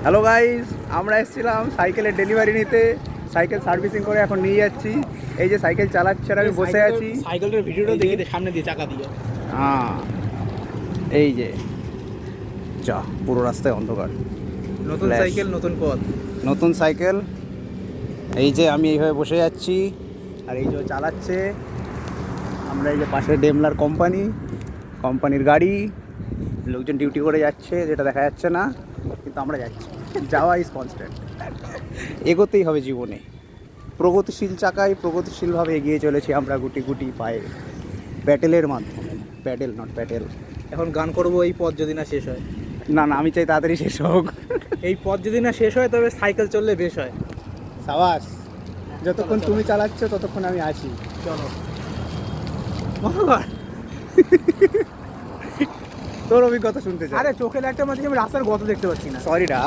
Hello guys, আমরা এসেছিলাম সাইকেলের ডেলিভারি নিতে। সাইকেল সার্ভিসিং করে এখন নিয়ে যাচ্ছি। এই যে সাইকেল চালাচ্ছে আর আমি বসে আছি। সাইকেলের ভিডিওটা দেখি দে, সামনে দিয়ে চাকা দিয়ে। হ্যাঁ, এই যে যা পুরো রাস্তায় অন্ধকার। নতুন Flash. সাইকেল নতুন পথ। নতুন সাইকেল, এই যে আমি এইভাবে বসে যাচ্ছি আর এই যে ও চালাচ্ছে। আমরা এই যে পাশে ডেমলার কোম্পানির গাড়ি, লোকজন ডিউটি করে যাচ্ছে, যেটা দেখা যাচ্ছে না, কিন্তু আমরা যাচ্ছি। যাওয়া ইজ কনস্ট্যান্ট। এগোতেই হবে জীবনে। প্রগতিশীল চাকায় প্রগতিশীলভাবে এগিয়ে চলেছি আমরা গুটি গুটি পায়ে, প্যাডেলের মাধ্যমে। Pedal not pedal. এখন গান করব এই পথ যদি না শেষ হয়। না না, আমি চাই তাড়াতাড়ি শেষ হোক। এই পথ যদি না শেষ হয় তবে সাইকেল চললে বেশ হয়। সাবাস, যতক্ষণ তুমি চালাচ্ছ ততক্ষণ আমি আছি। চলো মহাগর। তোর অভিজ্ঞতা শুনতে চাই। আরে চোখের একটা মাঝে আমি রাস্তার গত দেখতে পাচ্ছি না। সরি ডা।